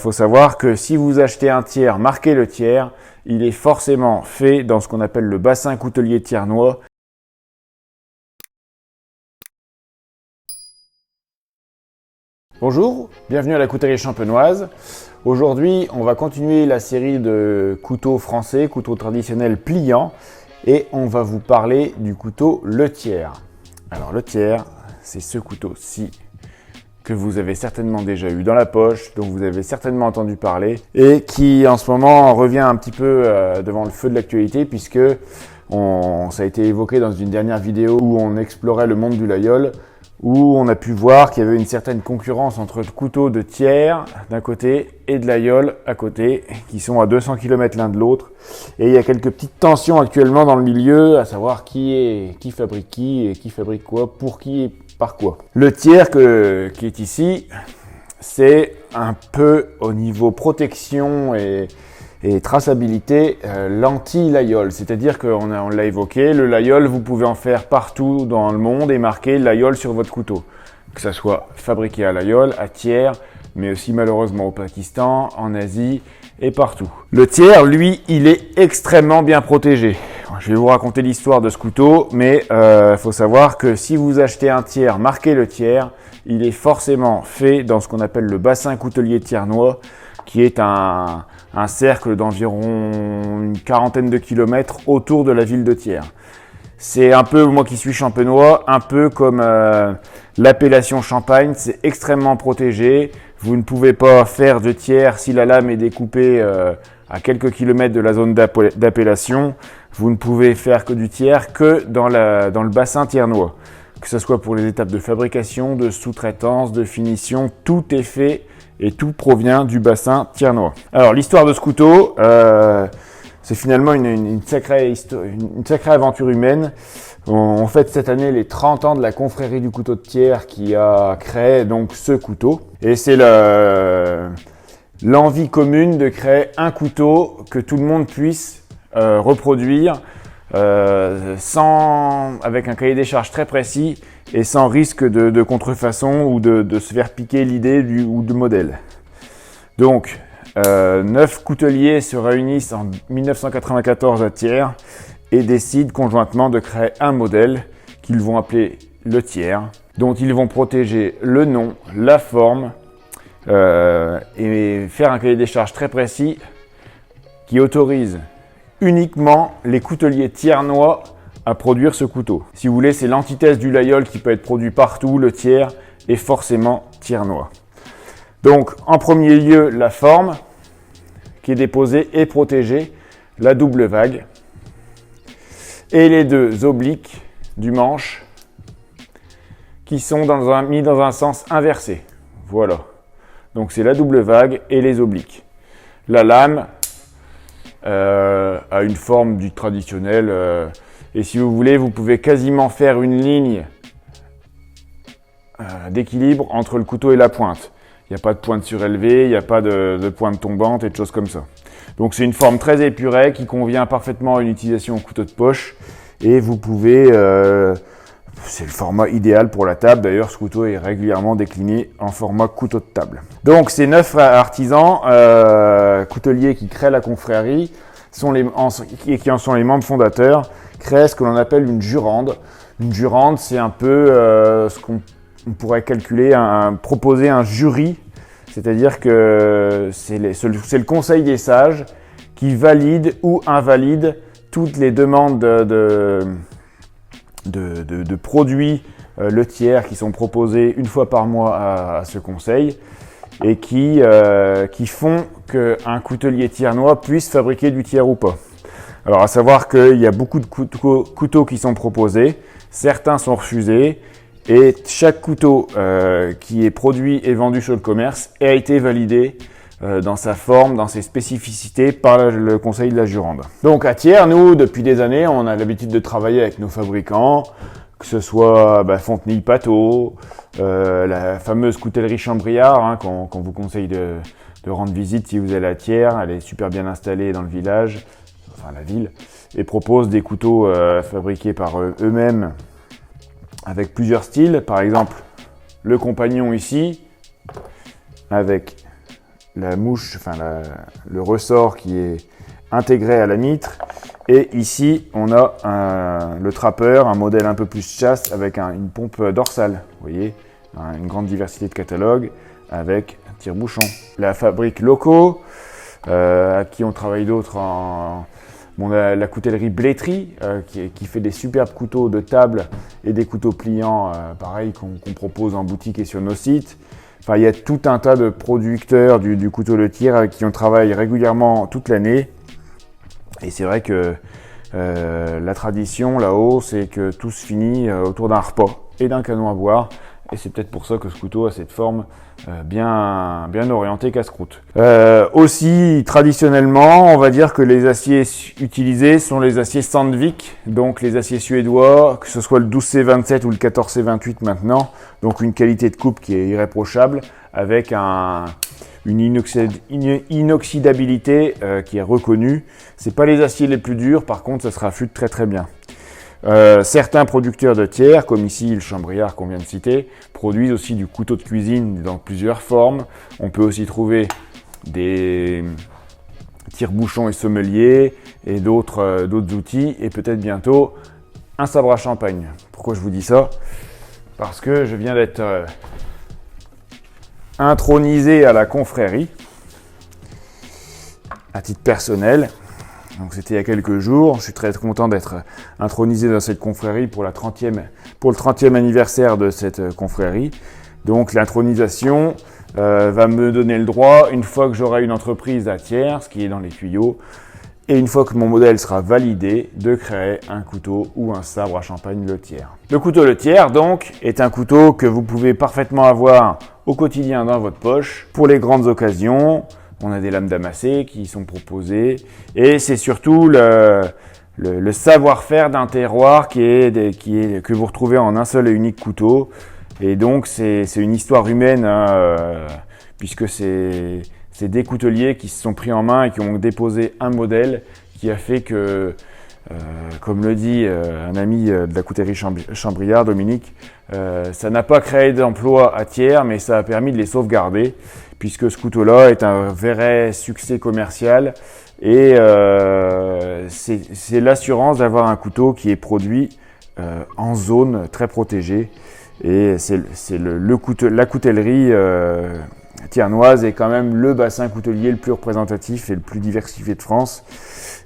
Il faut savoir que si vous achetez un tiers marqué le tiers, il est forcément fait dans ce qu'on appelle le bassin coutelier thiernois. Bonjour, bienvenue à la coutellerie champenoise. Aujourd'hui, on va continuer la série de couteaux français, couteaux traditionnels pliants, et on va vous parler du couteau le tiers. Alors le tiers, c'est ce couteau-ci que vous avez certainement déjà eu dans la poche, dont vous avez certainement entendu parler, et qui en ce moment revient un petit peu devant le feu de l'actualité, puisque ça a été évoqué dans une dernière vidéo où on explorait le monde du layol, où on a pu voir qu'il y avait une certaine concurrence entre le couteau de tiers d'un côté et de layol à côté, qui sont à 200 km l'un de l'autre. Et il y a quelques petites tensions actuellement dans le milieu, à savoir qui fabrique qui et qui fabrique quoi, pour qui et par quoi. Le tiers qui est ici, c'est un peu au niveau protection et traçabilité l'anti-layol, c'est-à-dire qu'on l'a évoqué, le layol vous pouvez en faire partout dans le monde et marquer layol sur votre couteau, que ça soit fabriqué à layol, à tiers, mais aussi malheureusement au Pakistan, en Asie et partout. Le tiers, lui, il est extrêmement bien protégé. Je vais vous raconter l'histoire de ce couteau, mais faut savoir que si vous achetez un tiers marqué le tiers, il est forcément fait dans ce qu'on appelle le bassin coutelier thiernois, qui est un cercle d'environ une quarantaine de kilomètres autour de la ville de Thiers. C'est un peu, moi qui suis champenois, un peu comme l'appellation Champagne, c'est extrêmement protégé. Vous ne pouvez pas faire de tiers si la lame est découpée à quelques kilomètres de la zone d'appellation. Vous ne pouvez faire que du tiers que dans le bassin thiernois. Que ce soit pour les étapes de fabrication, de sous-traitance, de finition, tout est fait et tout provient du bassin thiernois. Alors l'histoire de ce couteau, c'est finalement une sacrée aventure humaine. On fête cette année les 30 ans de la confrérie du couteau de Thiers qui a créé donc ce couteau. Et c'est l'envie commune de créer un couteau que tout le monde puisse reproduire avec un cahier des charges très précis et sans risque de contrefaçon ou de se faire piquer l'idée ou de modèle. Donc, 9 couteliers se réunissent en 1994 à Thiers et décident conjointement de créer un modèle qu'ils vont appeler le tiers, dont ils vont protéger le nom, la forme et faire un cahier des charges très précis qui autorise uniquement les couteliers thiernois à produire ce couteau. Si vous voulez, c'est l'antithèse du layol qui peut être produit partout, le tiers est forcément thiernois. Donc, en premier lieu, la forme qui est déposée et protégée, la double vague, et les deux obliques du manche qui sont mis dans un sens inversé. Voilà. Donc, c'est la double vague et les obliques. La lame a une forme du traditionnel et si vous voulez, vous pouvez quasiment faire une ligne d'équilibre entre le couteau et la pointe. Il n'y a pas de pointe surélevée, il n'y a pas de pointe tombante et de choses comme ça. Donc c'est une forme très épurée qui convient parfaitement à une utilisation au couteau de poche et vous pouvez, c'est le format idéal pour la table. D'ailleurs, ce couteau est régulièrement décliné en format couteau de table. Donc ces 9 artisans couteliers qui créent la confrérie et qui en sont les membres fondateurs, créent ce que l'on appelle une jurande. Une jurande, c'est un peu ce qu'on pourrait calculer, proposer un jury, c'est-à-dire que c'est le conseil des sages qui valide ou invalide toutes les demandes de produits le tiers qui sont proposés une fois par mois à ce conseil et qui font qu'un coutelier thiernois puisse fabriquer du tiers ou pas. Alors à savoir qu'il y a beaucoup de couteaux qui sont proposés, certains sont refusés et chaque couteau qui est produit et vendu sur le commerce a été validé dans sa forme, dans ses spécificités par le conseil de la jurande. Donc à Thiers, nous, depuis des années, on a l'habitude de travailler avec nos fabricants, que ce soit Fontenay-Pateau, la fameuse coutellerie Chambriard, qu'on vous conseille de rendre visite si vous allez à Thiers. Elle est super bien installée dans le village, enfin la ville, et propose des couteaux fabriqués par eux-mêmes avec plusieurs styles. Par exemple, le compagnon ici, avec la mouche, enfin le ressort qui est intégré à la mitre. Et ici, on a le trappeur, un modèle un peu plus chasse avec une pompe dorsale. Vous voyez, une grande diversité de catalogues avec un tire-bouchon. La fabrique Loco, à qui on travaille d'autres la coutellerie Blétry, qui fait des superbes couteaux de table et des couteaux pliants, pareil, qu'on propose en boutique et sur nos sites. Enfin, il y a tout un tas de producteurs du couteau de tir avec qui on travaille régulièrement toute l'année. Et c'est vrai que la tradition là-haut, c'est que tout se finit autour d'un repas et d'un canon à boire. Et c'est peut-être pour ça que ce couteau a cette forme bien orientée casse-croûte. Aussi, traditionnellement, on va dire que les aciers utilisés sont les aciers Sandvik, donc les aciers suédois, que ce soit le 12C27 ou le 14C28 maintenant. Donc une qualité de coupe qui est irréprochable, avec une inoxydabilité qui est reconnue. C'est pas les aciers les plus durs, par contre, ça se raffute très très bien. Certains producteurs de tiers, comme ici le Chambriard qu'on vient de citer, produisent aussi du couteau de cuisine dans plusieurs formes. On peut aussi trouver des tire-bouchons et sommeliers et d'autres outils, et peut-être bientôt un sabre à champagne. Pourquoi je vous dis ça? Parce que je viens d'être intronisé à la confrérie, à titre personnel. Donc c'était il y a quelques jours. Je suis très content d'être intronisé dans cette confrérie pour le 30e anniversaire de cette confrérie. Donc l'intronisation va me donner le droit, une fois que j'aurai une entreprise à Thiers, ce qui est dans les tuyaux, et une fois que mon modèle sera validé, de créer un couteau ou un sabre à champagne Le Thiers. Le couteau Le Thiers, donc, est un couteau que vous pouvez parfaitement avoir au quotidien dans votre poche pour les grandes occasions. On a des lames damassées qui sont proposées, et c'est surtout le savoir-faire d'un terroir que vous retrouvez en un seul et unique couteau. Et donc c'est une histoire humaine, puisque c'est des couteliers qui se sont pris en main et qui ont déposé un modèle qui a fait que, comme le dit un ami de la coutellerie Chambriard, Dominique, ça n'a pas créé d'emploi à Thiers, mais ça a permis de les sauvegarder, puisque ce couteau-là est un vrai succès commercial, et c'est l'assurance d'avoir un couteau qui est produit en zone très protégée. Et la coutellerie thiernoise est quand même le bassin coutelier le plus représentatif et le plus diversifié de France.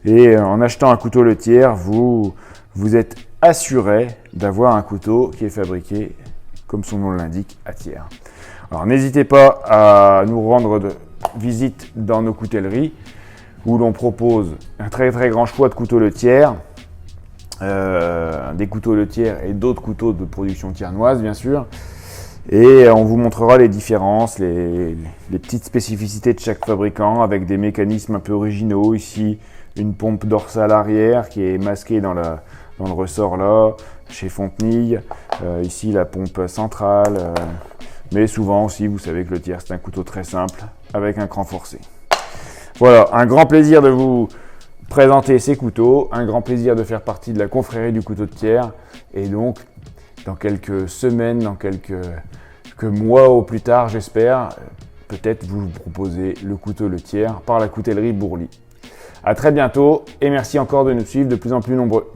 Et en achetant un couteau Le Thiers, vous êtes assuré d'avoir un couteau qui est fabriqué, comme son nom l'indique, à Thiers. Alors n'hésitez pas à nous rendre visite dans nos coutelleries, où l'on propose un très très grand choix de couteaux Le Thiers. Des couteaux Le Thiers et d'autres couteaux de production thiernoise, bien sûr, et on vous montrera les différences, les petites spécificités de chaque fabricant, avec des mécanismes un peu originaux. Ici, une pompe dorsale arrière qui est masquée dans le ressort là, chez Fontenille. Ici, la pompe centrale, mais souvent aussi, vous savez que Le Thiers, c'est un couteau très simple avec un cran forcé. Voilà, un grand plaisir de vous présenter ces couteaux, un grand plaisir de faire partie de la confrérie du couteau de Thiers, et donc dans quelques semaines, dans quelques mois au plus tard, j'espère, peut-être vous proposer le couteau Le Thiers par la coutellerie Bourly. À très bientôt, et merci encore de nous suivre de plus en plus nombreux.